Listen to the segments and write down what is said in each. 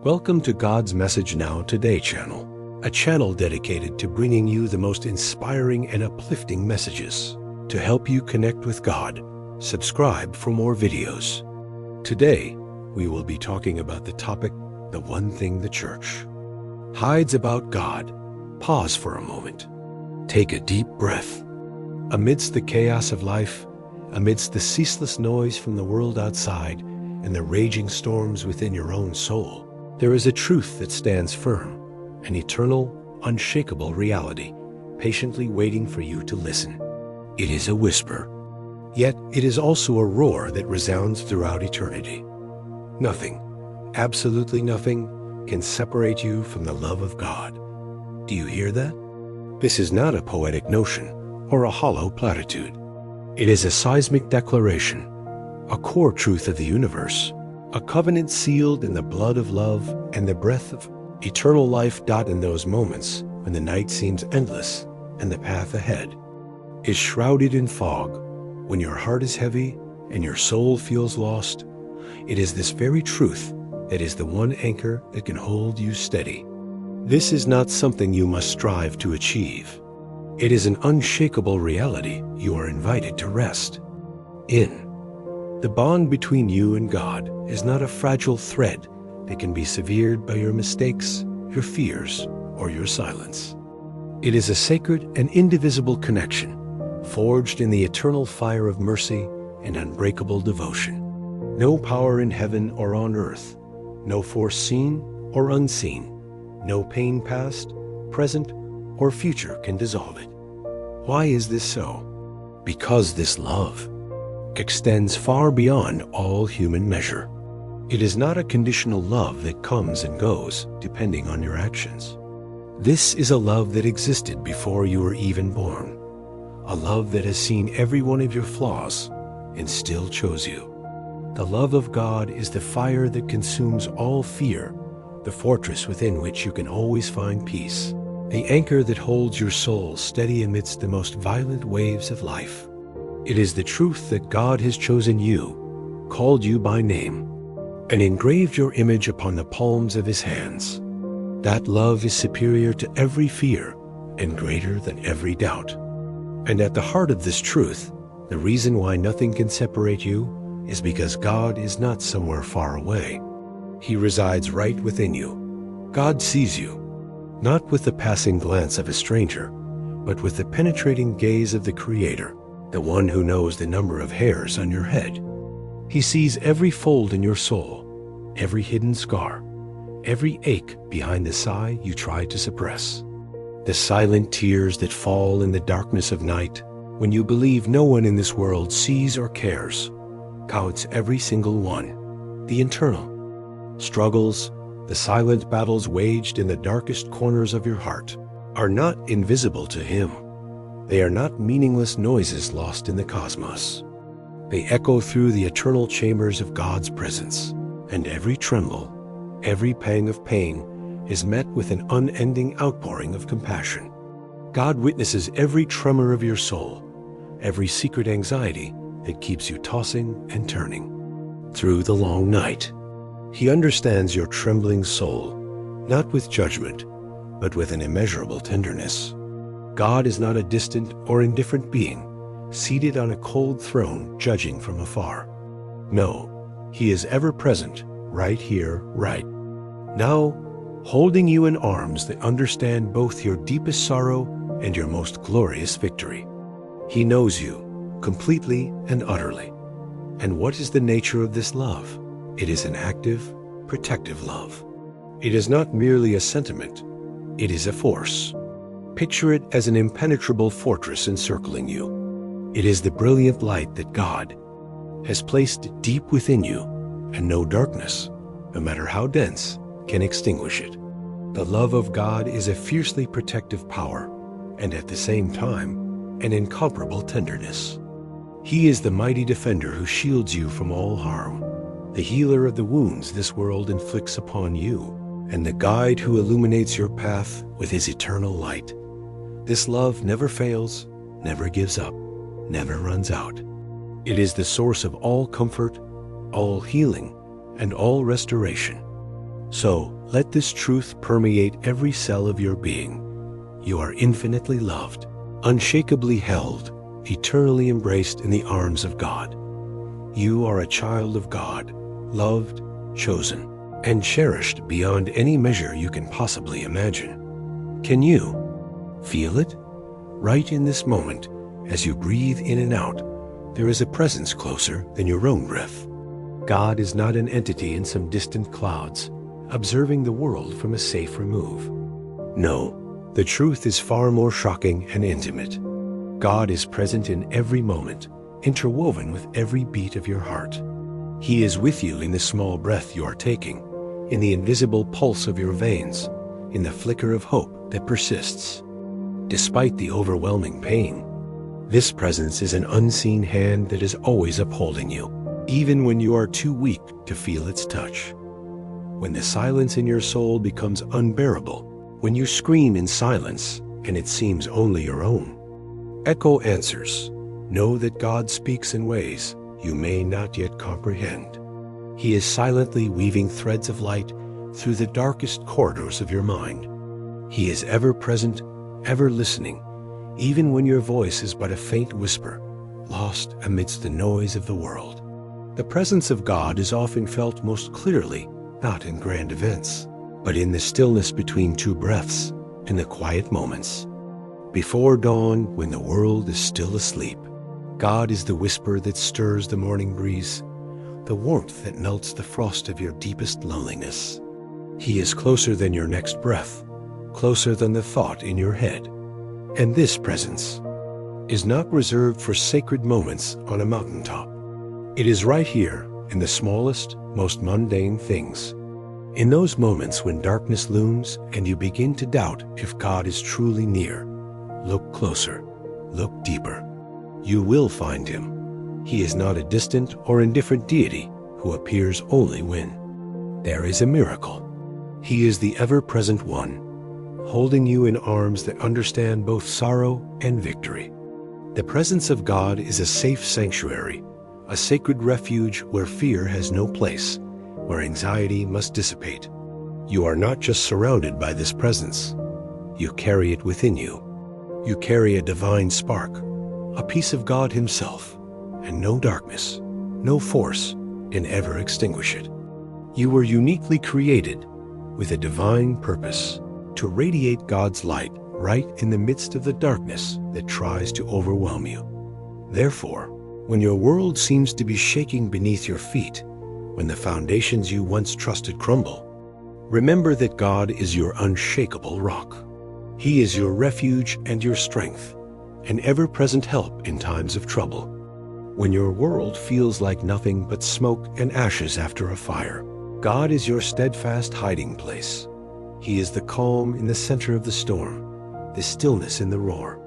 Welcome to God's Message Now Today channel, a channel dedicated to bringing you the most inspiring and uplifting messages. To help you connect with God, subscribe for more videos. Today, we will be talking about the topic, the one thing the church hides about God. Pause for a moment. Take a deep breath. Amidst the chaos of life, amidst the ceaseless noise from the world outside and the raging storms within your own soul, there is a truth that stands firm, an eternal, unshakable reality, patiently waiting for you to listen. It is a whisper, yet it is also a roar that resounds throughout eternity. Nothing, absolutely nothing, can separate you from the love of God. Do you hear that? This is not a poetic notion or a hollow platitude. It is a seismic declaration, a core truth of the universe, a covenant sealed in the blood of love and the breath of eternal life. In those moments when the night seems endless and the path ahead is shrouded in fog, when your heart is heavy and your soul feels lost, it is this very truth that is the one anchor that can hold you steady. This is not something you must strive to achieve. It is an unshakable reality you are invited to rest in. The bond between you and God is not a fragile thread that can be severed by your mistakes, your fears, or your silence. It is a sacred and indivisible connection, forged in the eternal fire of mercy and unbreakable devotion. No power in heaven or on earth, no force seen or unseen, no pain past, present, or future can dissolve it. Why is this so? Because this love extends far beyond all human measure. It is not a conditional love that comes and goes depending on your actions. This is a love that existed before you were even born, a love that has seen every one of your flaws and still chose you. The love of God is the fire that consumes all fear, the fortress within which you can always find peace, the anchor that holds your soul steady amidst the most violent waves of life. It is the truth that God has chosen you, called you by name, and engraved your image upon the palms of his hands. That love is superior to every fear and greater than every doubt. And at the heart of this truth, the reason why nothing can separate you is because God is not somewhere far away. He resides right within you. God sees you, not with the passing glance of a stranger, but with the penetrating gaze of the Creator, the one who knows the number of hairs on your head. He sees every fold in your soul, every hidden scar, every ache behind the sigh you try to suppress, the silent tears that fall in the darkness of night when you believe no one in this world sees or cares. Counts every single one. The internal struggles, the silent battles waged in the darkest corners of your heart are not invisible to him. They are not meaningless noises lost in the cosmos. They echo through the eternal chambers of God's presence, and every tremble, every pang of pain is met with an unending outpouring of compassion. God witnesses every tremor of your soul, every secret anxiety that keeps you tossing and turning through the long night. He understands your trembling soul, not with judgment, but with an immeasurable tenderness. God is not a distant or indifferent being, seated on a cold throne judging from afar. No, he is ever present, right here, right now, holding you in arms that understand both your deepest sorrow and your most glorious victory. He knows you completely and utterly. And what is the nature of this love? It is an active, protective love. It is not merely a sentiment, it is a force. Picture it as an impenetrable fortress encircling you. It is the brilliant light that God has placed deep within you, and no darkness, no matter how dense, can extinguish it. The love of God is a fiercely protective power, and at the same time, an incomparable tenderness. He is the mighty defender who shields you from all harm, the healer of the wounds this world inflicts upon you, and the guide who illuminates your path with his eternal light. This love never fails, never gives up, never runs out. It is the source of all comfort, all healing, and all restoration. So, Let this truth permeate every cell of your being. You are infinitely loved, unshakably held, eternally embraced in the arms of God. You are a child of God, loved, chosen, and cherished beyond any measure you can possibly imagine. Can you feel it? Right in this moment, as you breathe in and out, there is a presence closer than your own breath. God is not an entity in some distant clouds, observing the world from a safe remove. No, the truth is far more shocking and intimate. God is present in every moment, interwoven with every beat of your heart. He is with you in the small breath you are taking, in the invisible pulse of your veins, in the flicker of hope that persists. Despite the overwhelming pain, this presence is an unseen hand that is always upholding you, even when you are too weak to feel its touch. When the silence in your soul becomes unbearable, when you scream in silence and it seems only your own, echo answers. Know that God speaks in ways you may not yet comprehend. He is silently weaving threads of light through the darkest corridors of your mind. He is ever present, ever listening, even when your voice is but a faint whisper, lost amidst the noise of the world. The presence of God is often felt most clearly, not in grand events, but in the stillness between two breaths, in the quiet moments. Before dawn, when the world is still asleep, God is the whisper that stirs the morning breeze, the warmth that melts the frost of your deepest loneliness. He is closer than your next breath, closer than the thought in your head. And this presence is not reserved for sacred moments on a mountaintop. It is right here in the smallest, most mundane things. In those moments when darkness looms and you begin to doubt if God is truly near, look closer, look deeper. You will find him. He is not a distant or indifferent deity who appears only when there is a miracle. He is the ever-present one, holding you in arms that understand both sorrow and victory. The presence of God is a safe sanctuary, a sacred refuge where fear has no place, where anxiety must dissipate. You are not just surrounded by this presence. You carry it within you. You carry a divine spark, a piece of God himself, and no darkness, no force can ever extinguish it. You were uniquely created with a divine purpose to radiate God's light right in the midst of the darkness that tries to overwhelm you. Therefore, when your world seems to be shaking beneath your feet, when the foundations you once trusted crumble, remember that God is your unshakable rock. He is your refuge and your strength, an ever-present help in times of trouble. When your world feels like nothing but smoke and ashes after a fire, God is your steadfast hiding place. He is the calm in the center of the storm, the stillness in the roar.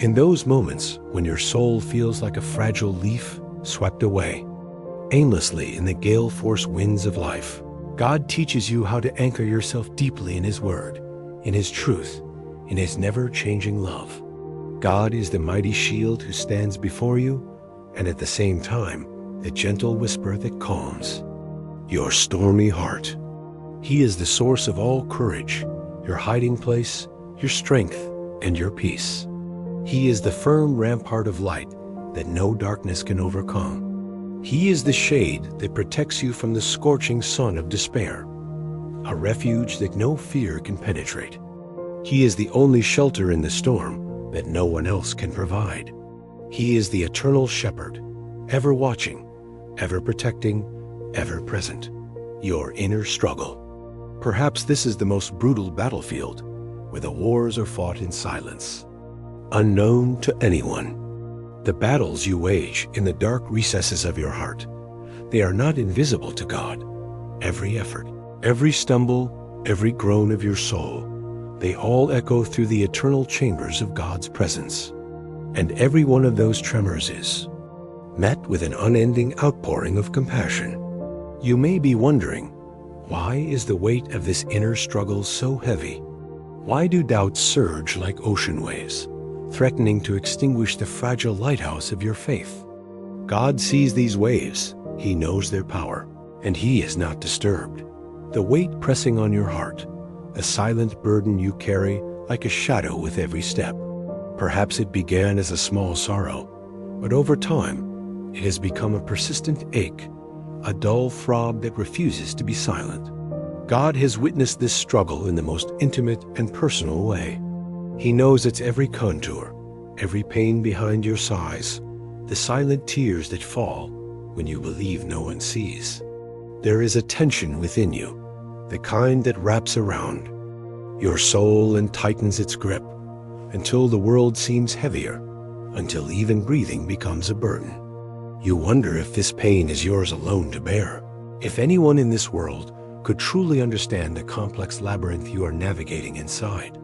In those moments when your soul feels like a fragile leaf swept away, aimlessly in the gale-force winds of life, God teaches you how to anchor yourself deeply in his word, in his truth, in his never-changing love. God is the mighty shield who stands before you, and at the same time, the gentle whisper that calms your stormy heart. He is the source of all courage, your hiding place, your strength, and your peace. He is the firm rampart of light that no darkness can overcome. He is the shade that protects you from the scorching sun of despair, a refuge that no fear can penetrate. He is the only shelter in the storm that no one else can provide. He is the eternal shepherd, ever watching, ever protecting, ever present. Your inner struggle. Perhaps this is the most brutal battlefield, where the wars are fought in silence, unknown to anyone. The battles you wage in the dark recesses of your heart, they are not invisible to God. Every effort, every stumble, every groan of your soul, they all echo through the eternal chambers of God's presence. And every one of those tremors is met with an unending outpouring of compassion. You may be wondering, why is the weight of this inner struggle so heavy? Why do doubts surge like ocean waves, threatening to extinguish the fragile lighthouse of your faith? God sees these waves, he knows their power, and he is not disturbed. the weight pressing on your heart, a silent burden you carry like a shadow with every step. Perhaps it began as a small sorrow, but over time, it has become a persistent ache, a dull throb that refuses to be silent. God has witnessed this struggle in the most intimate and personal way. He knows its every contour, every pain behind your sighs, the silent tears that fall when you believe no one sees. There is a tension within you, the kind that wraps around your soul and tightens its grip until the world seems heavier, until even breathing becomes a burden. You wonder if this pain is yours alone to bear, if anyone in this world could truly understand the complex labyrinth you are navigating inside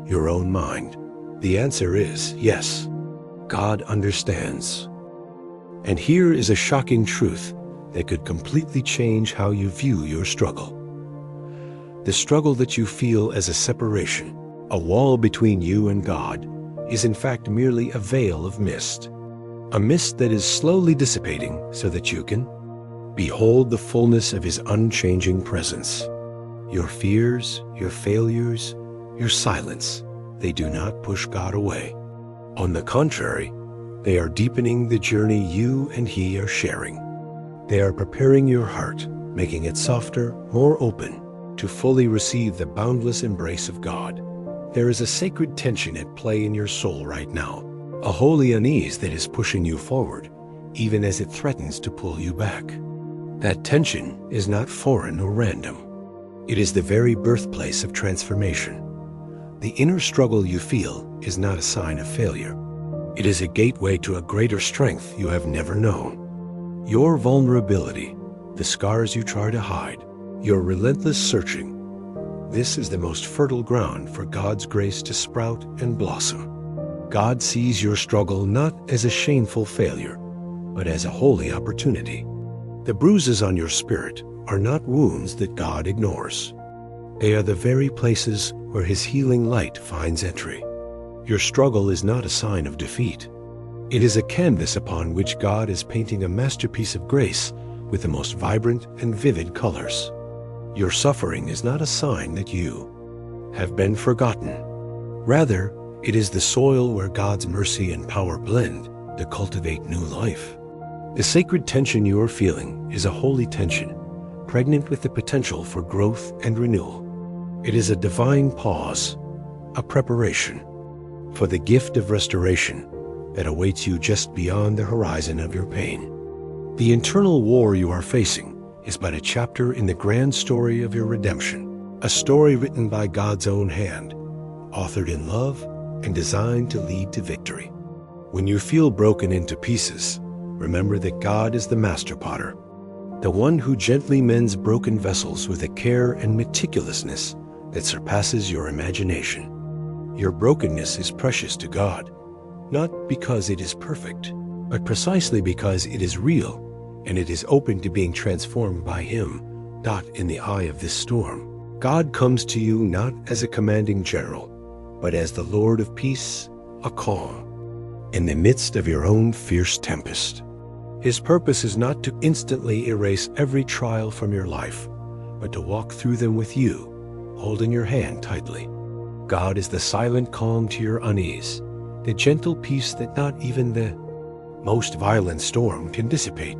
your own mind. The answer is yes, God understands. And here is a shocking truth that could completely change how you view your struggle. The struggle that you feel as a separation, a wall between you and God, is in fact merely a veil of mist. A mist that is slowly dissipating so that you can behold the fullness of His unchanging presence. Your fears, your failures, your silence, they do not push God away. On the contrary, they are deepening the journey you and He are sharing. They are preparing your heart, making it softer, more open, to fully receive the boundless embrace of God. There is a sacred tension at play in your soul right now, a holy unease that is pushing you forward, even as it threatens to pull you back. That tension is not foreign or random. It is the very birthplace of transformation. The inner struggle you feel is not a sign of failure. It is a gateway to a greater strength you have never known. Your vulnerability, the scars you try to hide, your relentless searching, this is the most fertile ground for God's grace to sprout and blossom. God sees your struggle not as a shameful failure, but as a holy opportunity. The bruises on your spirit are not wounds that God ignores. They are the very places where His healing light finds entry. Your struggle is not a sign of defeat. It is a canvas upon which God is painting a masterpiece of grace with the most vibrant and vivid colors. Your suffering is not a sign that you have been forgotten. Rather, it is the soil where God's mercy and power blend to cultivate new life. The sacred tension you are feeling is a holy tension, pregnant with the potential for growth and renewal. It is a divine pause, a preparation for the gift of restoration that awaits you just beyond the horizon of your pain. The internal war you are facing is but a chapter in the grand story of your redemption, a story written by God's own hand, authored in love and designed to lead to victory. When you feel broken into pieces, remember that God is the master potter, the one who gently mends broken vessels with a care and meticulousness that surpasses your imagination. Your brokenness is precious to God, not because it is perfect, but precisely because it is real and it is open to being transformed by Him. In the eye of this storm, God comes to you not as a commanding general, but as the Lord of peace, a calm, in the midst of your own fierce tempest. His purpose is not to instantly erase every trial from your life, but to walk through them with you, holding your hand tightly. God is the silent calm to your unease, the gentle peace that not even the most violent storm can dissipate.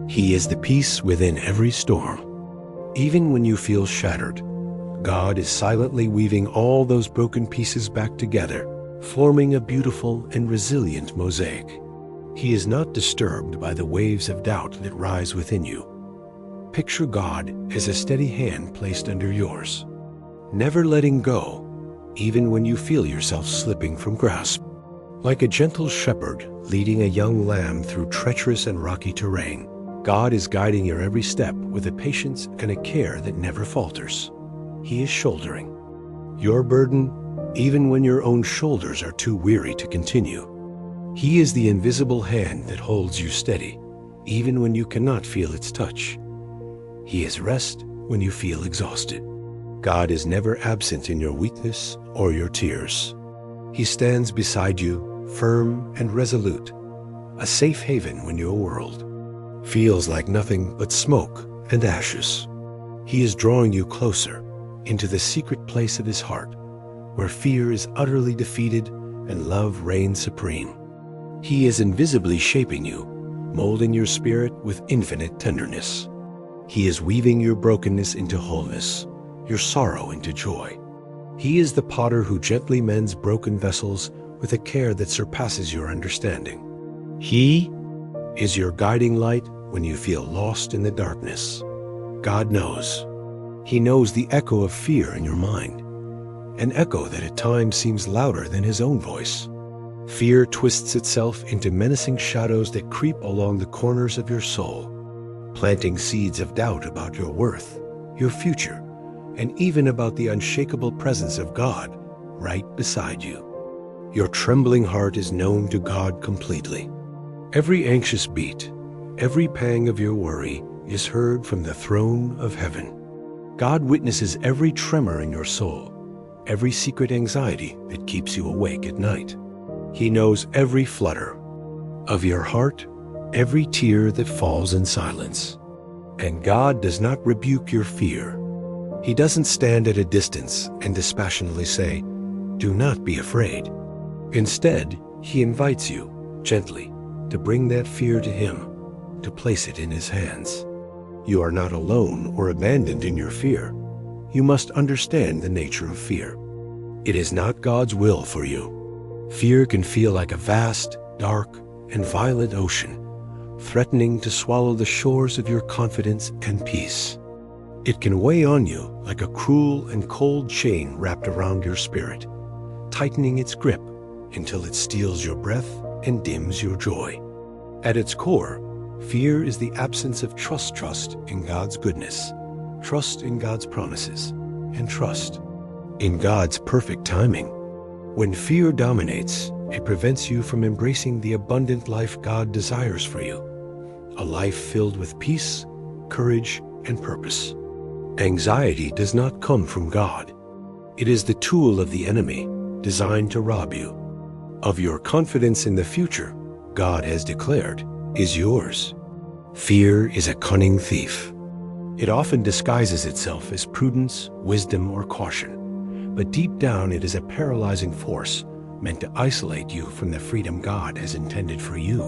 He is the peace within every storm. Even when you feel shattered, God is silently weaving all those broken pieces back together, forming a beautiful and resilient mosaic. He is not disturbed by the waves of doubt that rise within you. Picture God as a steady hand placed under yours, never letting go, even when you feel yourself slipping from grasp. Like a gentle shepherd leading a young lamb through treacherous and rocky terrain, God is guiding your every step with a patience and a care that never falters. He is shouldering your burden even when your own shoulders are too weary to continue. He is the invisible hand that holds you steady, even when you cannot feel its touch. He is rest when you feel exhausted. God is never absent in your weakness or your tears. He stands beside you, firm and resolute, a safe haven when your world feels like nothing but smoke and ashes. He is drawing you closer into the secret place of his heart, where fear is utterly defeated and love reigns supreme. He is invisibly shaping you, molding your spirit with infinite tenderness. He is weaving your brokenness into wholeness, your sorrow into joy. He is the potter who gently mends broken vessels with a care that surpasses your understanding. He is your guiding light when you feel lost in the darkness. God knows. He knows the echo of fear in your mind, an echo that at times seems louder than his own voice. Fear twists itself into menacing shadows that creep along the corners of your soul, planting seeds of doubt about your worth, your future, and even about the unshakable presence of God right beside you. Your trembling heart is known to God completely. Every anxious beat, every pang of your worry is heard from the throne of heaven. God witnesses every tremor in your soul, every secret anxiety that keeps you awake at night. He knows every flutter of your heart, every tear that falls in silence. And God does not rebuke your fear. He doesn't stand at a distance and dispassionately say, "Do not be afraid." Instead, he invites you, gently, to bring that fear to him, to place it in his hands. You are not alone or abandoned in your fear. You must understand the nature of fear. It is not God's will for you. Fear can feel like a vast, dark, and violent ocean, threatening to swallow the shores of your confidence and peace. It can weigh on you like a cruel and cold chain wrapped around your spirit, tightening its grip until it steals your breath and dims your joy. At its core, fear is the absence of trust in God's goodness, trust in God's promises, and trust in God's perfect timing. When fear dominates, it prevents you from embracing the abundant life God desires for you, a life filled with peace, courage, and purpose. Anxiety does not come from God. It is the tool of the enemy, designed to rob you of your confidence in the future God has declared is yours. Fear is a cunning thief. It often disguises itself as prudence, wisdom, or caution, but deep down it is a paralyzing force meant to isolate you from the freedom God has intended for you.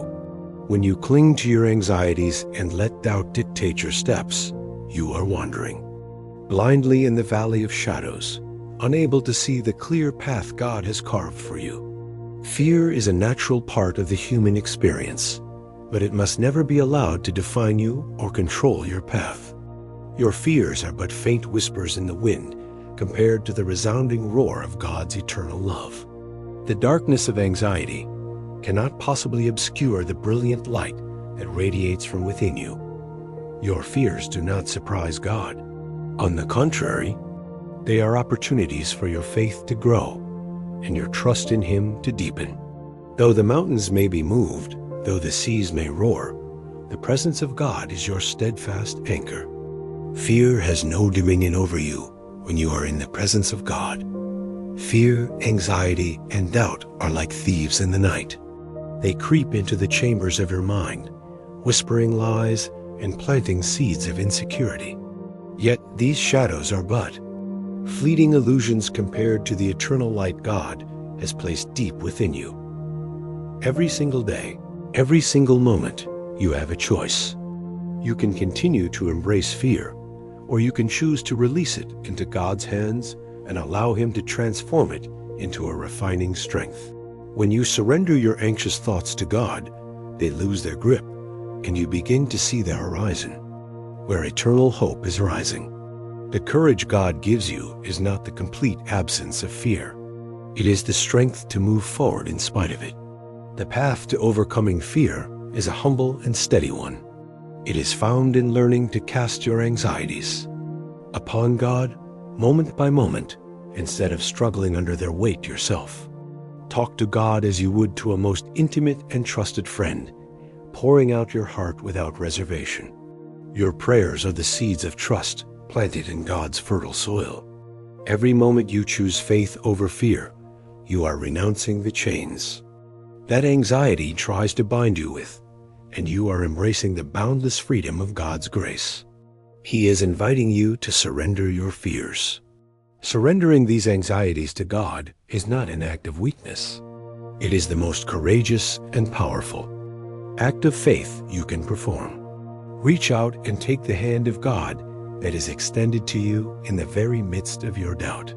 When you cling to your anxieties and let doubt dictate your steps, you are wandering blindly in the valley of shadows, unable to see the clear path God has carved for you. Fear is a natural part of the human experience, but it must never be allowed to define you or control your path. Your fears are but faint whispers in the wind compared to the resounding roar of God's eternal love. The darkness of anxiety cannot possibly obscure the brilliant light that radiates from within you. Your fears do not surprise God. On the contrary, they are opportunities for your faith to grow and your trust in Him to deepen. Though the mountains may be moved, though the seas may roar, the presence of God is your steadfast anchor. Fear has no dominion over you when you are in the presence of God. Fear, anxiety, and doubt are like thieves in the night. They creep into the chambers of your mind, whispering lies and planting seeds of insecurity. Yet these shadows are but fleeting illusions compared to the eternal light God has placed deep within you. Every single day, every single moment, you have a choice. You can continue to embrace fear, or you can choose to release it into God's hands and allow Him to transform it into a refining strength. When you surrender your anxious thoughts to God, they lose their grip, and you begin to see the horizon, where eternal hope is rising. The courage God gives you is not the complete absence of fear. It is the strength to move forward in spite of it. The path to overcoming fear is a humble and steady one. It is found in learning to cast your anxieties upon God, moment by moment, instead of struggling under their weight yourself. Talk to God as you would to a most intimate and trusted friend, pouring out your heart without reservation. Your prayers are the seeds of trust planted in God's fertile soil. Every moment you choose faith over fear, you are renouncing the chains that anxiety tries to bind you with, and you are embracing the boundless freedom of God's grace. He is inviting you to surrender your fears. Surrendering these anxieties to God is not an act of weakness. It is the most courageous and powerful act of faith you can perform. Reach out and take the hand of God that is extended to you in the very midst of your doubt.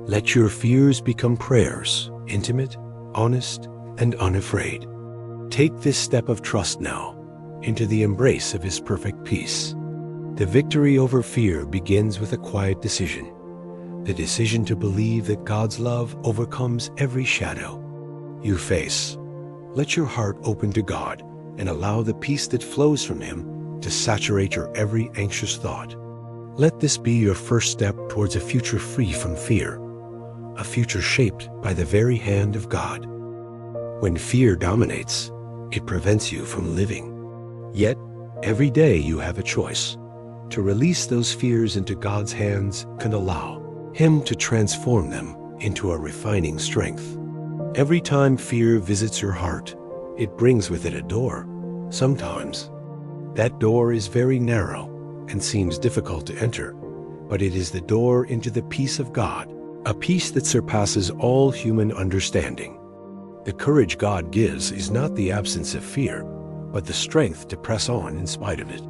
Let your fears become prayers, intimate, honest, and unafraid. Take this step of trust now into the embrace of His perfect peace. The victory over fear begins with a quiet decision, the decision to believe that God's love overcomes every shadow you face. Let your heart open to God and allow the peace that flows from Him to saturate your every anxious thought. Let this be your first step towards a future free from fear, a future shaped by the very hand of God. When fear dominates, it prevents you from living. Yet, every day you have a choice. To release those fears into God's hands and allow Him to transform them into a refining strength. Every time fear visits your heart, it brings with it a door. Sometimes, that door is very narrow and seems difficult to enter, but it is the door into the peace of God, a peace that surpasses all human understanding. The courage God gives is not the absence of fear, but the strength to press on in spite of it.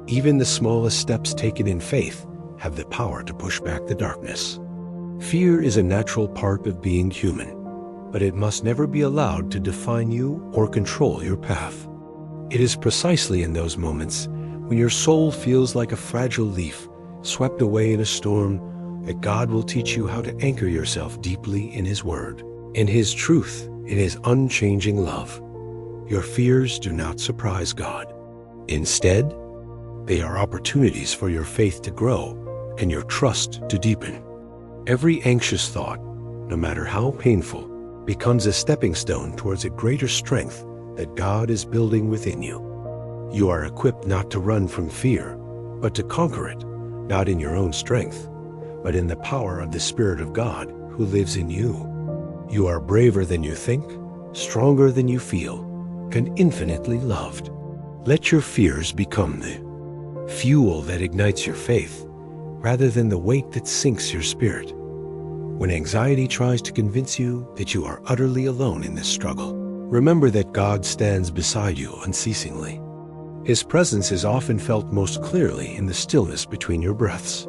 Even the smallest steps taken in faith have the power to push back the darkness. Fear is a natural part of being human, but it must never be allowed to define you or control your path. It is precisely in those moments when your soul feels like a fragile leaf swept away in a storm that God will teach you how to anchor yourself deeply in His Word, in His truth, in His unchanging love. Your fears do not surprise God. Instead, they are opportunities for your faith to grow and your trust to deepen. Every anxious thought, no matter how painful, becomes a stepping stone towards a greater strength that God is building within you. You are equipped not to run from fear, but to conquer it, not in your own strength, but in the power of the Spirit of God who lives in you. You are braver than you think, stronger than you feel, and infinitely loved. Let your fears become the fuel that ignites your faith, rather than the weight that sinks your spirit. When anxiety tries to convince you that you are utterly alone in this struggle, remember that God stands beside you unceasingly. His presence is often felt most clearly in the stillness between your breaths.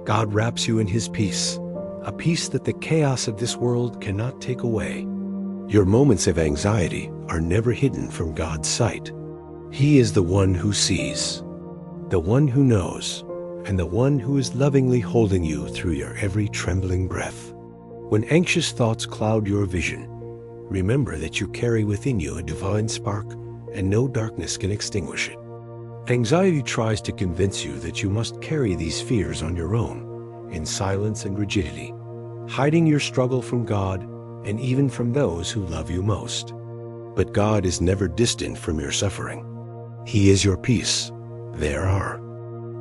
God wraps you in His peace, a peace that the chaos of this world cannot take away. Your moments of anxiety are never hidden from God's sight. He is the one who sees, the one who knows, and the one who is lovingly holding you through your every trembling breath. When anxious thoughts cloud your vision, remember that you carry within you a divine spark, and no darkness can extinguish it. Anxiety tries to convince you that you must carry these fears on your own, in silence and rigidity, hiding your struggle from God and even from those who love you most. But God is never distant from your suffering. He is your peace. There are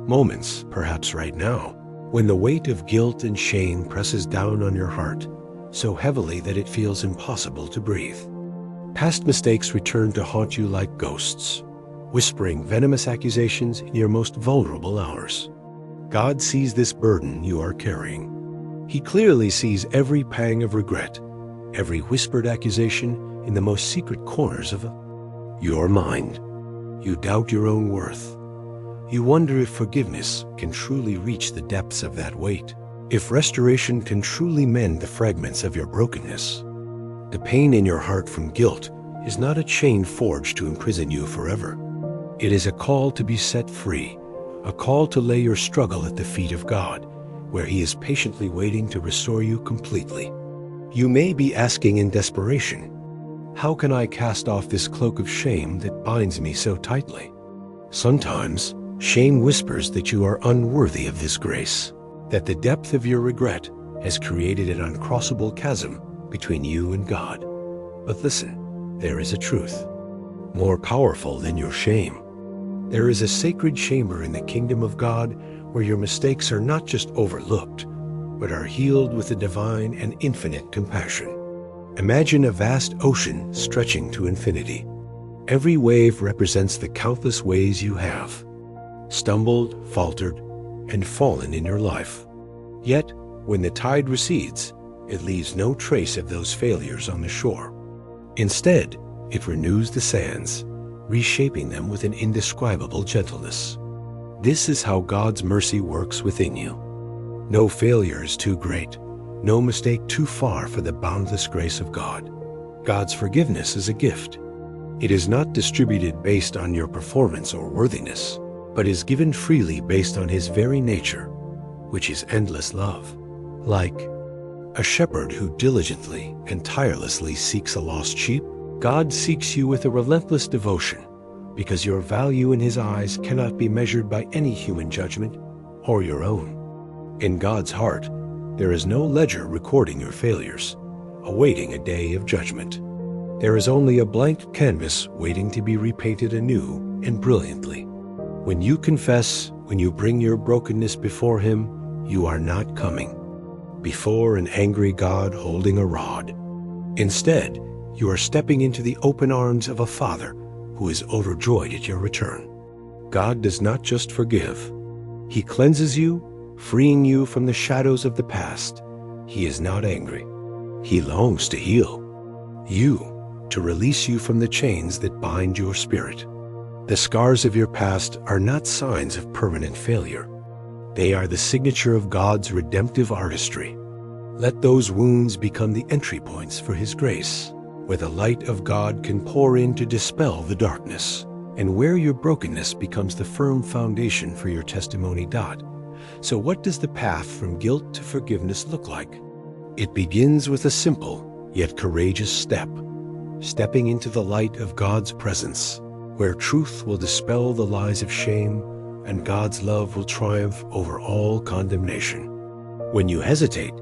moments, perhaps right now, when the weight of guilt and shame presses down on your heart so heavily that it feels impossible to breathe. Past mistakes return to haunt you like ghosts, whispering venomous accusations in your most vulnerable hours. God sees this burden you are carrying. He clearly sees every pang of regret, every whispered accusation in the most secret corners of your mind. You doubt your own worth. You wonder if forgiveness can truly reach the depths of that weight, if restoration can truly mend the fragments of your brokenness. The pain in your heart from guilt is not a chain forged to imprison you forever. It is a call to be set free, a call to lay your struggle at the feet of God, where He is patiently waiting to restore you completely. You may be asking in desperation, how can I cast off this cloak of shame that binds me so tightly? Sometimes, shame whispers that you are unworthy of this grace, that the depth of your regret has created an uncrossable chasm between you and God. But listen, there is a truth, more powerful than your shame. There is a sacred chamber in the kingdom of God where your mistakes are not just overlooked, but are healed with a divine and infinite compassion. Imagine a vast ocean stretching to infinity. Every wave represents the countless ways you have stumbled, faltered, and fallen in your life. Yet, when the tide recedes, it leaves no trace of those failures on the shore. Instead, it renews the sands, reshaping them with an indescribable gentleness. This is how God's mercy works within you. No failure is too great, no mistake too far for the boundless grace of God. God's forgiveness is a gift. It is not distributed based on your performance or worthiness, but is given freely based on His very nature, which is endless love. Like a shepherd who diligently and tirelessly seeks a lost sheep, God seeks you with a relentless devotion, because your value in His eyes cannot be measured by any human judgment or your own. In God's heart, there is no ledger recording your failures, awaiting a day of judgment. There is only a blank canvas waiting to be repainted anew and brilliantly. When you confess, when you bring your brokenness before Him, you are not coming before an angry God holding a rod. Instead, you are stepping into the open arms of a Father who is overjoyed at your return. God does not just forgive. He cleanses you, freeing you from the shadows of the past. He is not angry. He longs to heal you, to release you from the chains that bind your spirit. The scars of your past are not signs of permanent failure. They are the signature of God's redemptive artistry. Let those wounds become the entry points for His grace, where the light of God can pour in to dispel the darkness, and where your brokenness becomes the firm foundation for your testimony. So what does the path from guilt to forgiveness look like? It begins with a simple yet courageous step, stepping into the light of God's presence, where truth will dispel the lies of shame and God's love will triumph over all condemnation. When you hesitate,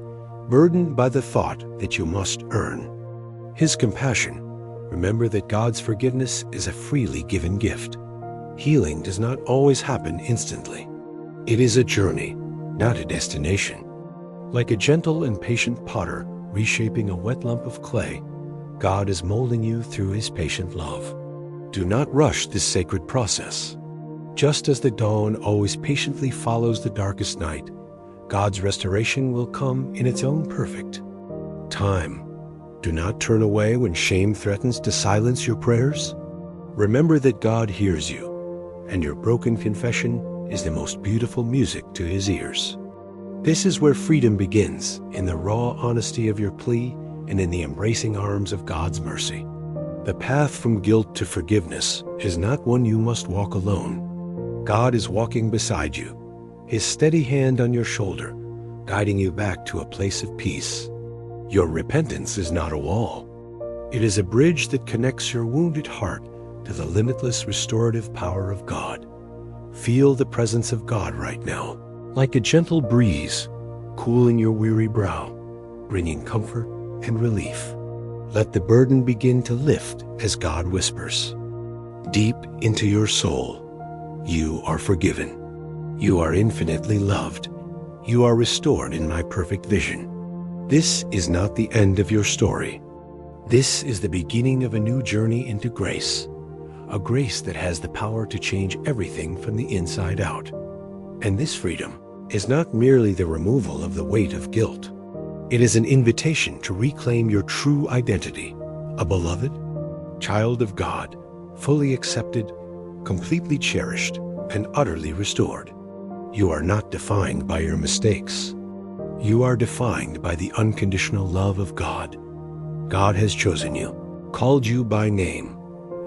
burdened by the thought that you must earn His compassion, remember that God's forgiveness is a freely given gift. Healing does not always happen instantly. It is a journey, not a destination. Like a gentle and patient potter reshaping a wet lump of clay, God is molding you through His patient love. Do not rush this sacred process. Just as the dawn always patiently follows the darkest night, God's restoration will come in its own perfect time. Do not turn away when shame threatens to silence your prayers. Remember that God hears you, and your broken confession is the most beautiful music to His ears. This is where freedom begins, in the raw honesty of your plea and in the embracing arms of God's mercy. The path from guilt to forgiveness is not one you must walk alone. God is walking beside you, His steady hand on your shoulder, guiding you back to a place of peace. Your repentance is not a wall. It is a bridge that connects your wounded heart to the limitless restorative power of God. Feel the presence of God right now, like a gentle breeze, cooling your weary brow, bringing comfort and relief. Let the burden begin to lift as God whispers, deep into your soul, you are forgiven. You are infinitely loved. You are restored in my perfect vision. This is not the end of your story. This is the beginning of a new journey into grace, a grace that has the power to change everything from the inside out. And this freedom is not merely the removal of the weight of guilt. It is an invitation to reclaim your true identity, a beloved child of God, fully accepted, completely cherished, and utterly restored. You are not defined by your mistakes. You are defined by the unconditional love of God. God has chosen you, called you by name,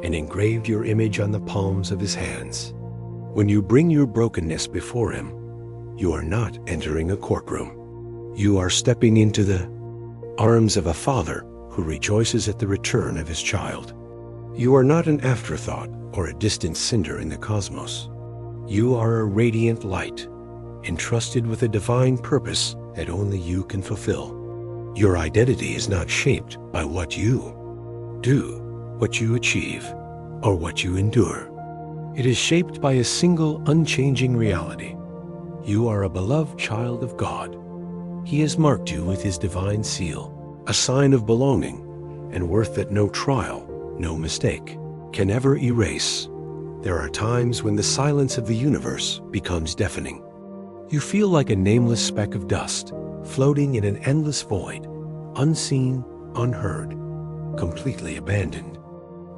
and engraved your image on the palms of His hands. When you bring your brokenness before Him, you are not entering a courtroom. You are stepping into the arms of a Father who rejoices at the return of His child. You are not an afterthought or a distant cinder in the cosmos. You are a radiant light, entrusted with a divine purpose that only you can fulfill. Your identity is not shaped by what you do, what you achieve, or what you endure. It is shaped by a single unchanging reality. You are a beloved child of God. He has marked you with His divine seal, a sign of belonging and worth that no trial, no mistake, can ever erase. There are times when the silence of the universe becomes deafening. You feel like a nameless speck of dust, floating in an endless void, unseen, unheard, completely abandoned.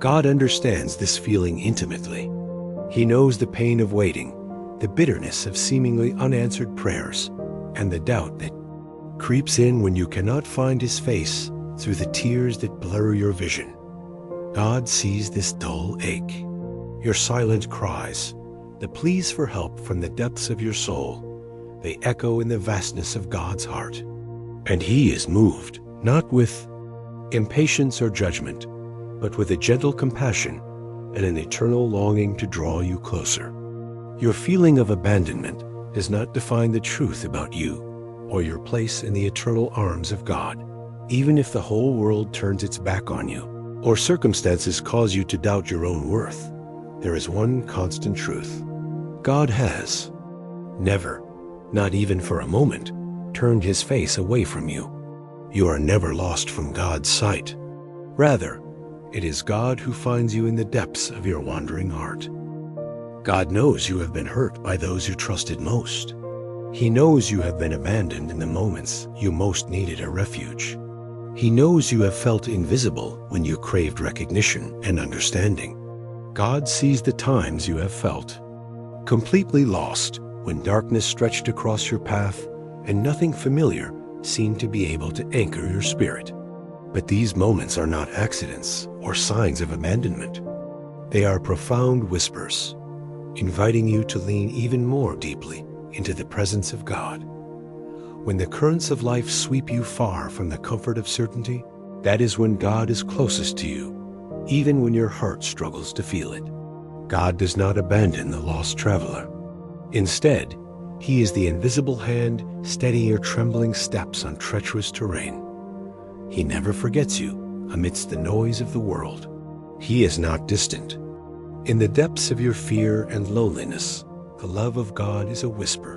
God understands this feeling intimately. He knows the pain of waiting, the bitterness of seemingly unanswered prayers, and the doubt that creeps in when you cannot find His face through the tears that blur your vision. God sees this dull ache, your silent cries, the pleas for help from the depths of your soul. They echo in the vastness of God's heart. And He is moved, not with impatience or judgment, but with a gentle compassion and an eternal longing to draw you closer. Your feeling of abandonment does not define the truth about you or your place in the eternal arms of God. Even if the whole world turns its back on you, or circumstances cause you to doubt your own worth, there is one constant truth. God has never, not even for a moment, turned His face away from you. You are never lost from God's sight. Rather, it is God who finds you in the depths of your wandering heart. God knows you have been hurt by those you trusted most. He knows you have been abandoned in the moments you most needed a refuge. He knows you have felt invisible when you craved recognition and understanding. God sees the times you have felt completely lost, when darkness stretched across your path and nothing familiar seemed to be able to anchor your spirit. But these moments are not accidents or signs of abandonment. They are profound whispers, inviting you to lean even more deeply into the presence of God. When the currents of life sweep you far from the comfort of certainty, that is when God is closest to you, even when your heart struggles to feel it. God does not abandon the lost traveler. Instead, He is the invisible hand steadying your trembling steps on treacherous terrain. He never forgets you amidst the noise of the world. He is not distant. In the depths of your fear and loneliness, the love of God is a whisper,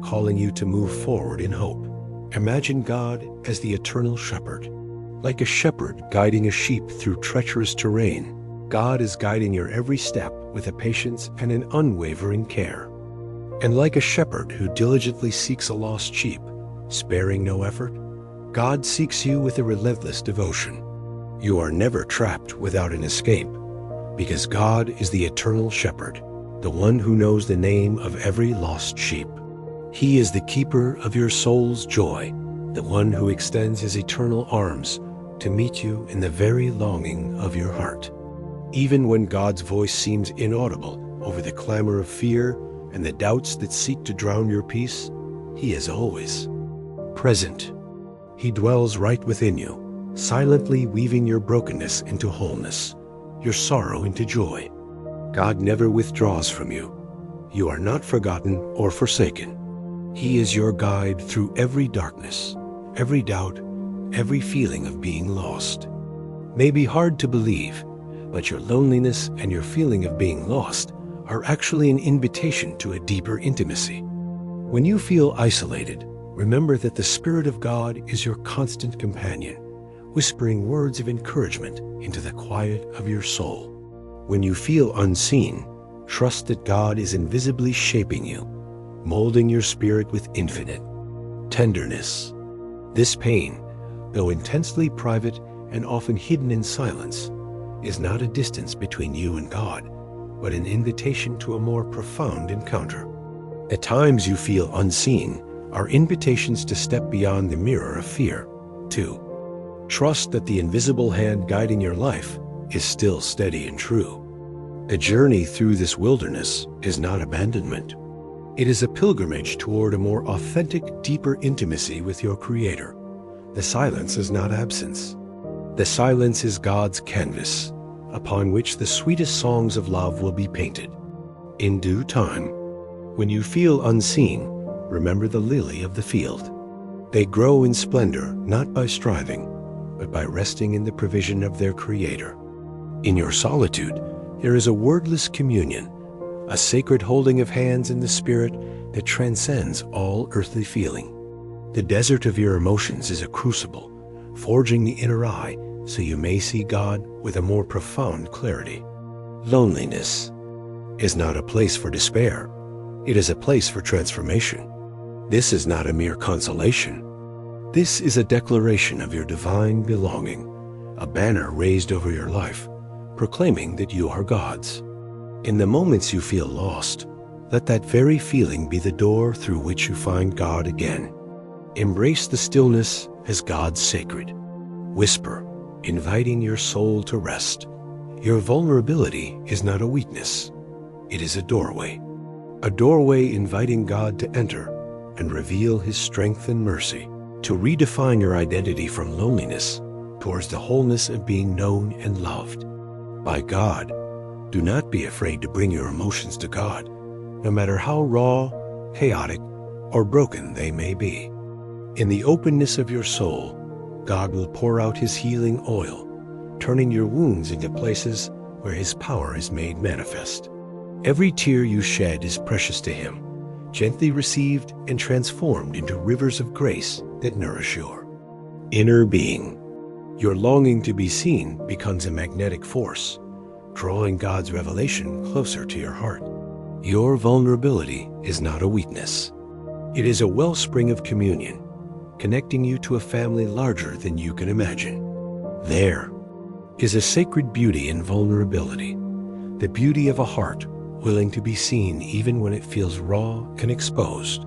calling you to move forward in hope. Imagine God as the eternal shepherd. Like a shepherd guiding a sheep through treacherous terrain, God is guiding your every step with a patience and an unwavering care. And like a shepherd who diligently seeks a lost sheep, sparing no effort, God seeks you with a relentless devotion. You are never trapped without an escape, because God is the eternal shepherd, the one who knows the name of every lost sheep. He is the keeper of your soul's joy, the one who extends His eternal arms to meet you in the very longing of your heart. Even when God's voice seems inaudible over the clamor of fear and the doubts that seek to drown your peace, He is always present. He dwells right within you, silently weaving your brokenness into wholeness, your sorrow into joy. God never withdraws from you. You are not forgotten or forsaken. He is your guide through every darkness, every doubt, every feeling of being lost. May be hard to believe, but your loneliness and your feeling of being lost are actually an invitation to a deeper intimacy. When you feel isolated, remember that the Spirit of God is your constant companion, whispering words of encouragement into the quiet of your soul. When you feel unseen, trust that God is invisibly shaping you, molding your spirit with infinite tenderness. This pain, though intensely private and often hidden in silence, is not a distance between you and God, but an invitation to a more profound encounter. At times you feel unseen are invitations to step beyond the mirror of fear, to trust that the invisible hand guiding your life is still steady and true. The journey through this wilderness is not abandonment. It is a pilgrimage toward a more authentic, deeper intimacy with your Creator. The silence is not absence. The silence is God's canvas, upon which the sweetest songs of love will be painted. In due time, when you feel unseen, remember the lily of the field. They grow in splendor not by striving, but by resting in the provision of their Creator. In your solitude, there is a wordless communion, a sacred holding of hands in the Spirit that transcends all earthly feeling. The desert of your emotions is a crucible, forging the inner eye so you may see God with a more profound clarity. Loneliness. is not a place for despair. It is a place for transformation. This is not a mere consolation. This is a declaration of your divine belonging, a banner raised over your life, proclaiming that you are God's. In the moments you feel lost, let that very feeling be the door through which you find God again. Embrace the stillness as God's sacred. Whisper, inviting your soul to rest. Your vulnerability is not a weakness. It is a doorway. A doorway inviting God to enter and reveal His strength and mercy, to redefine your identity from loneliness towards the wholeness of being known and loved by God. Do not be afraid to bring your emotions to God, no matter how raw, chaotic, or broken they may be. In the openness of your soul, God will pour out His healing oil, turning your wounds into places where His power is made manifest. Every tear you shed is precious to Him, gently received and transformed into rivers of grace that nourish your inner being. Your longing to be seen becomes a magnetic force, drawing God's revelation closer to your heart. Your vulnerability is not a weakness. It is a wellspring of communion, connecting you to a family larger than you can imagine. There is a sacred beauty in vulnerability, the beauty of a heart willing to be seen even when it feels raw and exposed.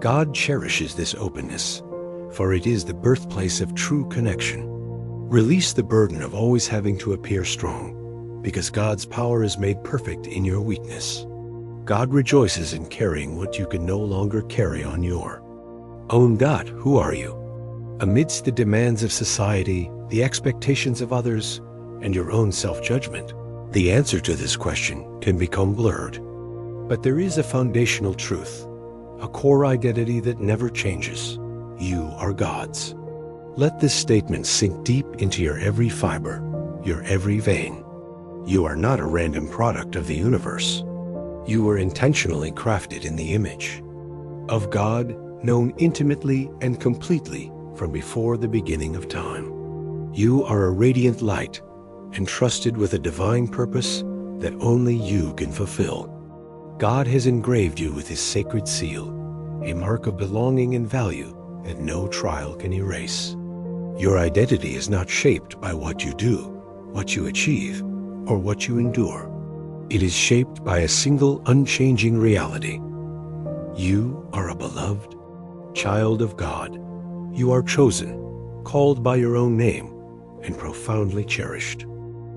God cherishes this openness, for it is the birthplace of true connection. Release the burden of always having to appear strong, because God's power is made perfect in your weakness. God rejoices in carrying what you can no longer carry on your own. God, who are you? Amidst the demands of society, the expectations of others, and your own self-judgment, the answer to this question can become blurred. But there is a foundational truth, a core identity that never changes. You are God's. Let this statement sink deep into your every fiber, your every vein. You are not a random product of the universe. You were intentionally crafted in the image of God, known intimately and completely from before the beginning of time. You are a radiant light, entrusted with a divine purpose that only you can fulfill. God has engraved you with His sacred seal, a mark of belonging and value that no trial can erase. Your identity is not shaped by what you do, what you achieve, or what you endure. It is shaped by a single unchanging reality. You are a beloved child of God. You are chosen, called by your own name, and profoundly cherished.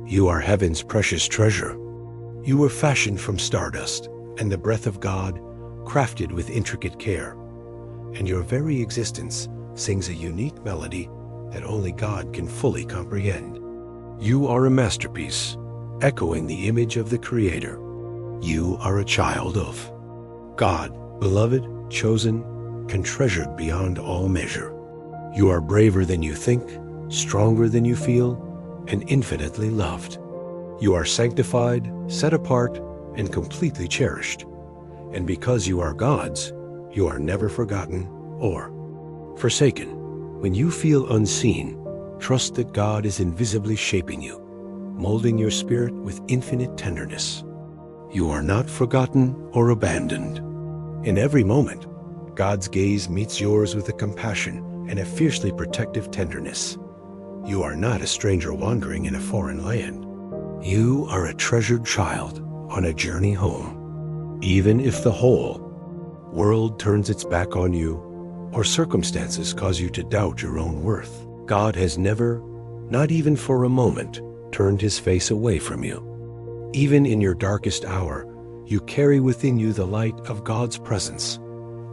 You are heaven's precious treasure. You were fashioned from stardust and the breath of God, crafted with intricate care. And your very existence sings a unique melody that only God can fully comprehend. You are a masterpiece, echoing the image of the Creator. You are a child of God, beloved, chosen, and treasured beyond all measure. You are braver than you think, stronger than you feel, and infinitely loved. You are sanctified, set apart, and completely cherished. And because you are God's, you are never forgotten or forsaken. When you feel unseen, trust that God is invisibly shaping you, molding your spirit with infinite tenderness. You are not forgotten or abandoned. In every moment, God's gaze meets yours with a compassion and a fiercely protective tenderness. You are not a stranger wandering in a foreign land. You are a treasured child on a journey home. Even if the whole world turns its back on you, or circumstances cause you to doubt your own worth, God has never, not even for a moment, turned His face away from you. Even in your darkest hour, you carry within you the light of God's presence,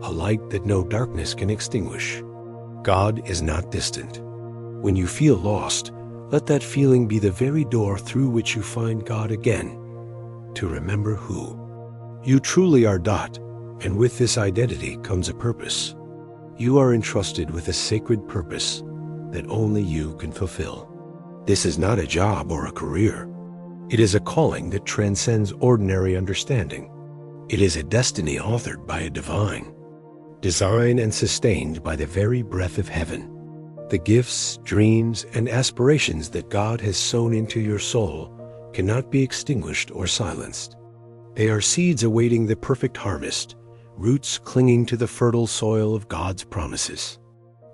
a light that no darkness can extinguish. God is not distant. When you feel lost, let that feeling be the very door through which you find God again, to remember who you truly are. And with this identity comes a purpose. You are entrusted with a sacred purpose that only you can fulfill. This is not a job or a career. It is a calling that transcends ordinary understanding. It is a destiny authored by a divine design and sustained by the very breath of heaven. The gifts, dreams, and aspirations that God has sown into your soul cannot be extinguished or silenced. They are seeds awaiting the perfect harvest, roots clinging to the fertile soil of God's promises.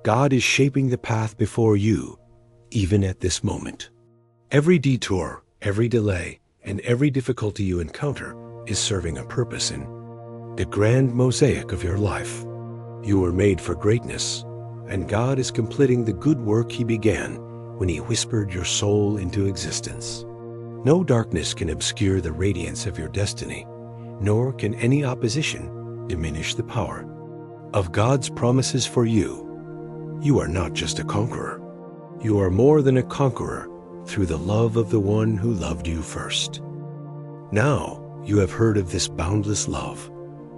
God is shaping the path before you, even at this moment. Every detour, every delay, and every difficulty you encounter is serving a purpose in the grand mosaic of your life. You were made for greatness, and God is completing the good work He began when He whispered your soul into existence. No darkness can obscure the radiance of your destiny, nor can any opposition diminish the power of God's promises for you. You are not just a conqueror. You are more than a conqueror through the love of the one who loved you first. Now you have heard of this boundless love,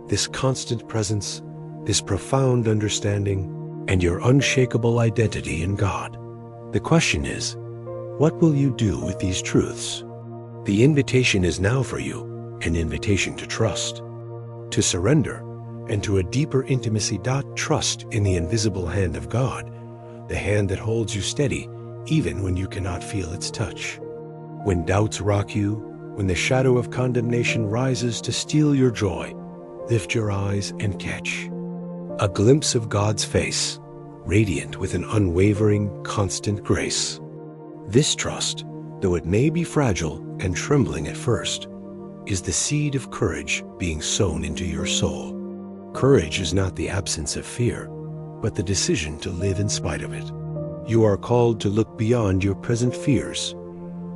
this constant presence, this profound understanding, and your unshakable identity in God. The question is, what will you do with these truths? The invitation is now for you, an invitation to trust, to surrender, and to a deeper intimacy. Trust in the invisible hand of God, the hand that holds you steady even when you cannot feel its touch. When doubts rock you, when the shadow of condemnation rises to steal your joy, lift your eyes and catch a glimpse of God's face, radiant with an unwavering, constant grace. This trust, though it may be fragile and trembling at first, is the seed of courage being sown into your soul. Courage is not the absence of fear, but the decision to live in spite of it. You are called to look beyond your present fears,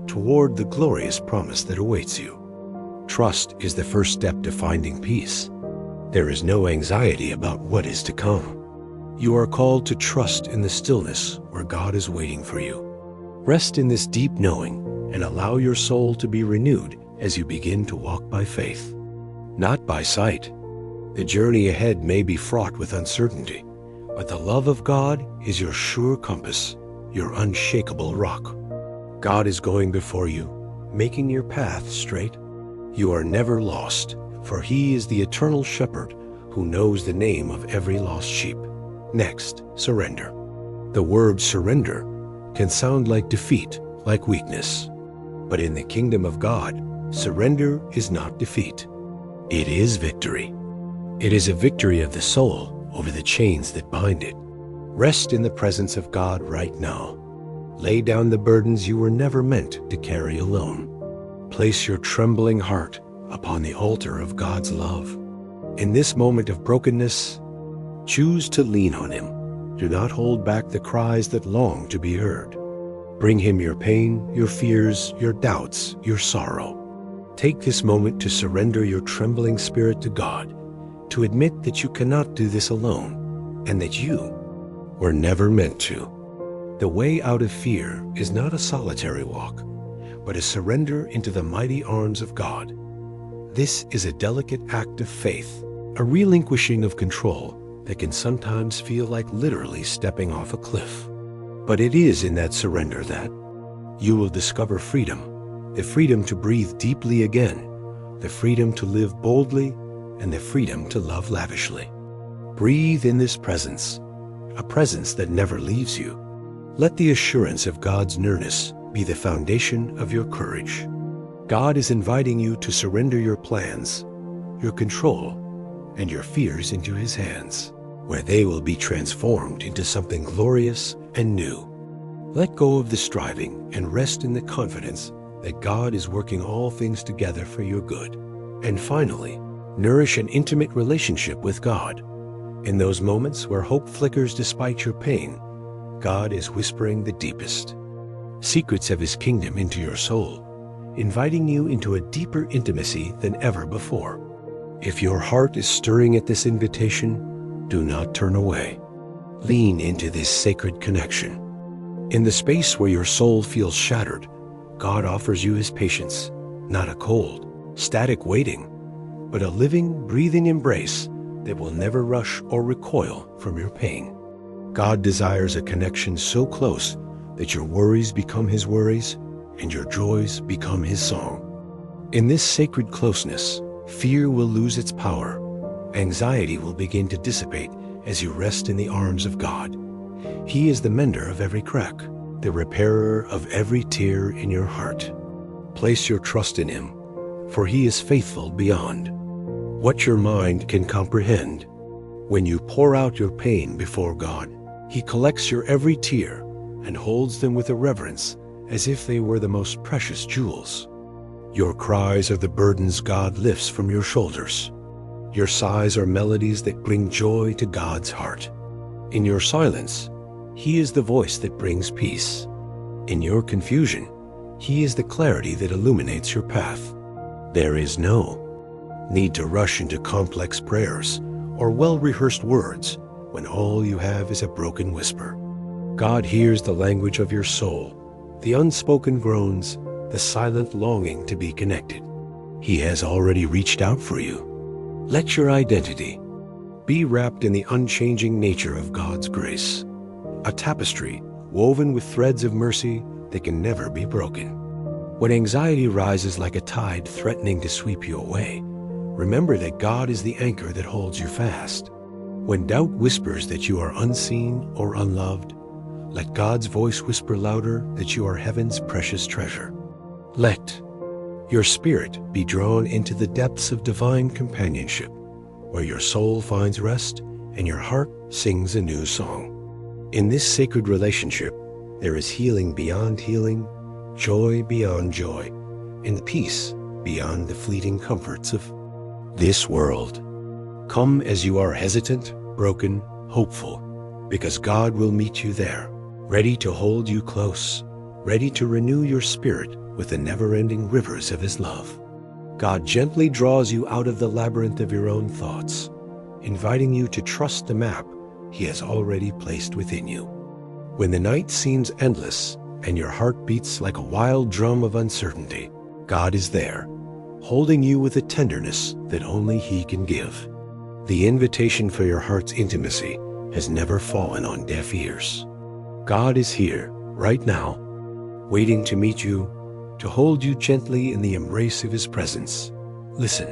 toward the glorious promise that awaits you. Trust is the first step to finding peace. There is no anxiety about what is to come. You are called to trust in the stillness where God is waiting for you. Rest in this deep knowing and allow your soul to be renewed as you begin to walk by faith, not by sight. The journey ahead may be fraught with uncertainty, but the love of God is your sure compass, your unshakable rock. God is going before you, making your path straight. You are never lost, for He is the eternal shepherd who knows the name of every lost sheep. Next, surrender. The word surrender can sound like defeat, like weakness. But in the kingdom of God, surrender is not defeat. It is victory. It is a victory of the soul over the chains that bind it. Rest in the presence of God right now. Lay down the burdens you were never meant to carry alone. Place your trembling heart upon the altar of God's love. In this moment of brokenness, choose to lean on Him. Do not hold back the cries that long to be heard. Bring Him your pain, your fears, your doubts, your sorrow. Take this moment to surrender your trembling spirit to God, to admit that you cannot do this alone, and that you were never meant to. The way out of fear is not a solitary walk, but a surrender into the mighty arms of God. This is a delicate act of faith, a relinquishing of control that can sometimes feel like literally stepping off a cliff. But it is in that surrender that you will discover freedom, the freedom to breathe deeply again, the freedom to live boldly, and the freedom to love lavishly. Breathe in this presence, a presence that never leaves you. Let the assurance of God's nearness be the foundation of your courage. God is inviting you to surrender your plans, your control, and your fears into His hands, where they will be transformed into something glorious and new. Let go of the striving and rest in the confidence that God is working all things together for your good. And finally, nourish an intimate relationship with God. In those moments where hope flickers despite your pain, God is whispering the deepest secrets of His kingdom into your soul, inviting you into a deeper intimacy than ever before. If your heart is stirring at this invitation, do not turn away. Lean into this sacred connection. In the space where your soul feels shattered, God offers you His patience, not a cold, static waiting, but a living, breathing embrace that will never rush or recoil from your pain. God desires a connection so close that your worries become His worries and your joys become His song. In this sacred closeness, fear will lose its power. Anxiety will begin to dissipate as you rest in the arms of God. He is the mender of every crack, the repairer of every tear in your heart. Place your trust in Him. for He is faithful beyond what your mind can comprehend. When you pour out your pain before God, He collects your every tear and holds them with a reverence as if they were the most precious jewels. Your cries are the burdens God lifts from your shoulders. Your sighs are melodies that bring joy to God's heart. In your silence, He is the voice that brings peace. In your confusion, He is the clarity that illuminates your path. There is no need to rush into complex prayers or well-rehearsed words when all you have is a broken whisper. God hears the language of your soul, the unspoken groans, the silent longing to be connected. He has already reached out for you. Let your identity be wrapped in the unchanging nature of God's grace, a tapestry woven with threads of mercy that can never be broken. When anxiety rises like a tide threatening to sweep you away, remember that God is the anchor that holds you fast. When doubt whispers that you are unseen or unloved, let God's voice whisper louder that you are heaven's precious treasure. Let your spirit be drawn into the depths of divine companionship, where your soul finds rest and your heart sings a new song. In this sacred relationship, there is healing beyond healing, joy beyond joy, and peace beyond the fleeting comforts of this world. Come as you are, hesitant, broken, hopeful, because God will meet you there, ready to hold you close, ready to renew your spirit with the never-ending rivers of His love. God gently draws you out of the labyrinth of your own thoughts, inviting you to trust the map He has already placed within you. When the night seems endless and your heart beats like a wild drum of uncertainty, God is there, holding you with a tenderness that only He can give. The invitation for your heart's intimacy has never fallen on deaf ears. God is here, right now, waiting to meet you, to hold you gently in the embrace of His presence. Listen,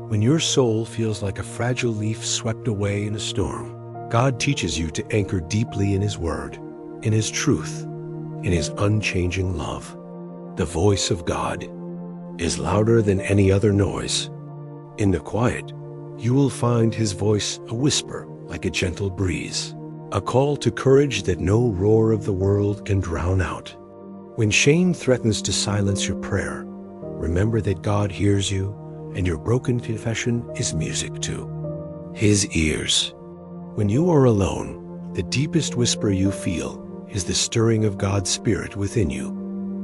when your soul feels like a fragile leaf swept away in a storm, God teaches you to anchor deeply in His Word, in His truth, in His unchanging love. The voice of God is louder than any other noise. In the quiet, you will find His voice a whisper like a gentle breeze, a call to courage that no roar of the world can drown out. When shame threatens to silence your prayer, remember that God hears you, and your broken confession is music to His ears. When you are alone, the deepest whisper you feel is the stirring of God's Spirit within you,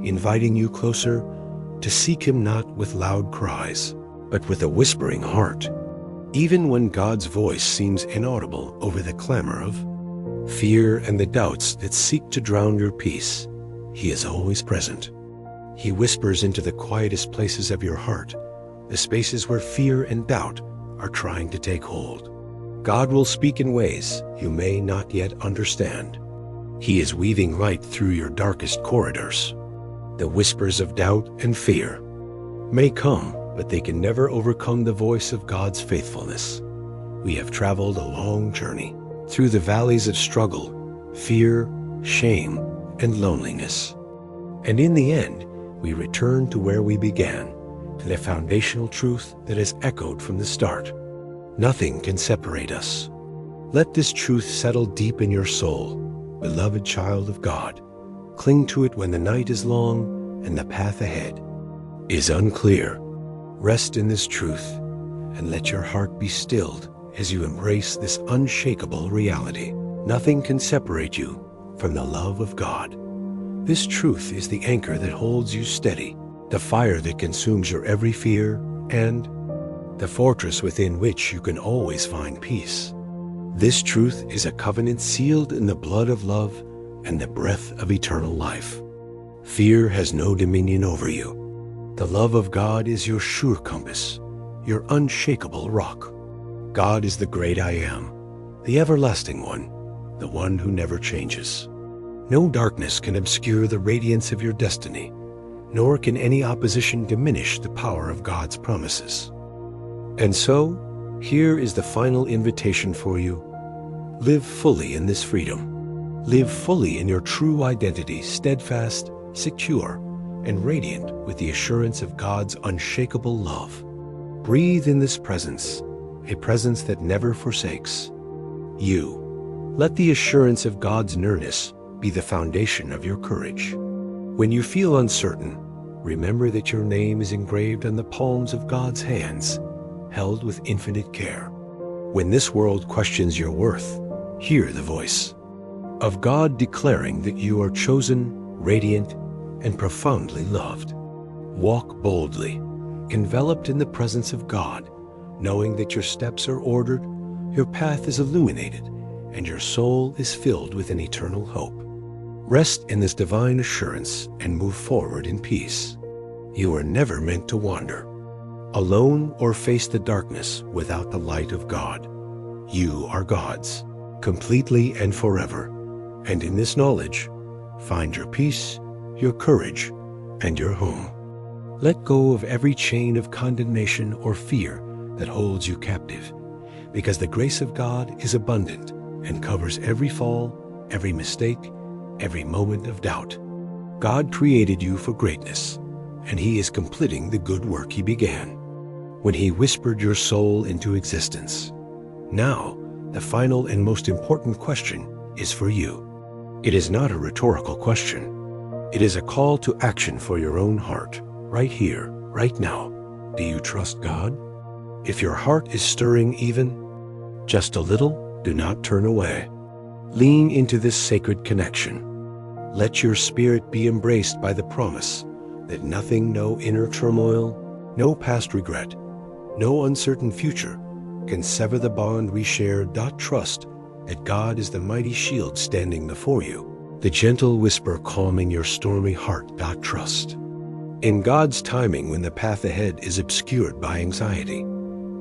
inviting you closer to seek Him not with loud cries, but with a whispering heart. Even when God's voice seems inaudible over the clamor of fear and the doubts that seek to drown your peace, He is always present. He whispers into the quietest places of your heart, the spaces where fear and doubt are trying to take hold. God will speak in ways you may not yet understand. He is weaving light through your darkest corridors. The whispers of doubt and fear may come, but they can never overcome the voice of God's faithfulness. We have traveled a long journey through the valleys of struggle, fear, shame, and loneliness. And in the end, we return to where we began, to the foundational truth that has echoed from the start. Nothing can separate us. Let this truth settle deep in your soul, beloved child of God. Cling to it when the night is long and the path ahead is unclear. Rest in this truth and let your heart be stilled as you embrace this unshakable reality. Nothing can separate you from the love of God. This truth is the anchor that holds you steady, the fire that consumes your every fear, and the fortress within which you can always find peace. This truth is a covenant sealed in the blood of love and the breath of eternal life. Fear has no dominion over you. The love of God is your sure compass, your unshakable rock. God is the great I am, the everlasting one, the one who never changes. No darkness can obscure the radiance of your destiny, nor can any opposition diminish the power of God's promises. And so, here is the final invitation for you. Live fully in this freedom. Live fully in your true identity, steadfast, secure, and radiant with the assurance of God's unshakable love. Breathe in this presence, a presence that never forsakes you. Let the assurance of God's nearness be the foundation of your courage. When you feel uncertain, remember that your name is engraved on the palms of God's hands, held with infinite care. When this world questions your worth, hear the voice of God declaring that you are chosen, radiant, and profoundly loved. Walk boldly, enveloped in the presence of God, knowing that your steps are ordered, your path is illuminated, and your soul is filled with an eternal hope. Rest in this divine assurance and move forward in peace. You are never meant to wander alone or face the darkness without the light of God. You are God's, completely and forever. And in this knowledge, find your peace, your courage, and your home. Let go of every chain of condemnation or fear that holds you captive, because the grace of God is abundant and covers every fall, every mistake, every moment of doubt. God created you for greatness, and He is completing the good work He began when He whispered your soul into existence. Now, the final and most important question is for you. It is not a rhetorical question. It is a call to action for your own heart, right here, right now. Do you trust God? If your heart is stirring even just a little, do not turn away. Lean into this sacred connection. Let your spirit be embraced by the promise that nothing, no inner turmoil, no past regret, no uncertain future can sever the bond we share. Trust that God is the mighty shield standing before you, the gentle whisper calming your stormy heart. Trust in God's timing when the path ahead is obscured by anxiety.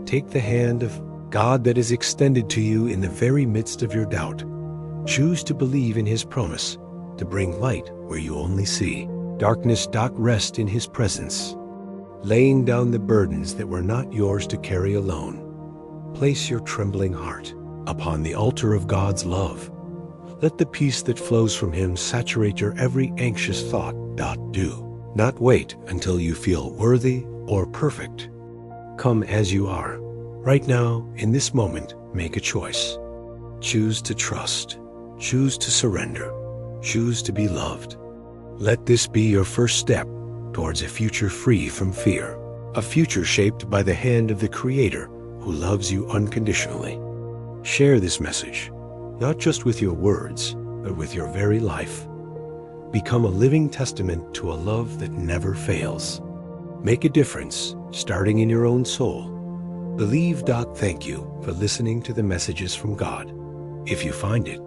Take the hand of God that is extended to you in the very midst of your doubt. Choose to believe in His promise to bring light where you only see darkness. Rest in His presence, laying down the burdens that were not yours to carry alone. Place your trembling heart upon the altar of God's love. Let the peace that flows from Him saturate your every anxious thought. Do not wait until you feel worthy or perfect. Come as you are. Right now, in this moment, make a choice. Choose to trust. Choose to surrender. Choose to be loved. Let this be your first step towards a future free from fear, a future shaped by the hand of the Creator who loves you unconditionally. Share this message, not just with your words, but with your very life. Become a living testament to a love that never fails. Make a difference, starting in your own soul. Believe. Thank you for listening to the messages from God. If you find it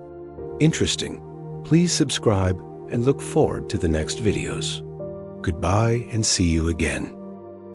interesting, please subscribe and look forward to the next videos. Goodbye and see you again.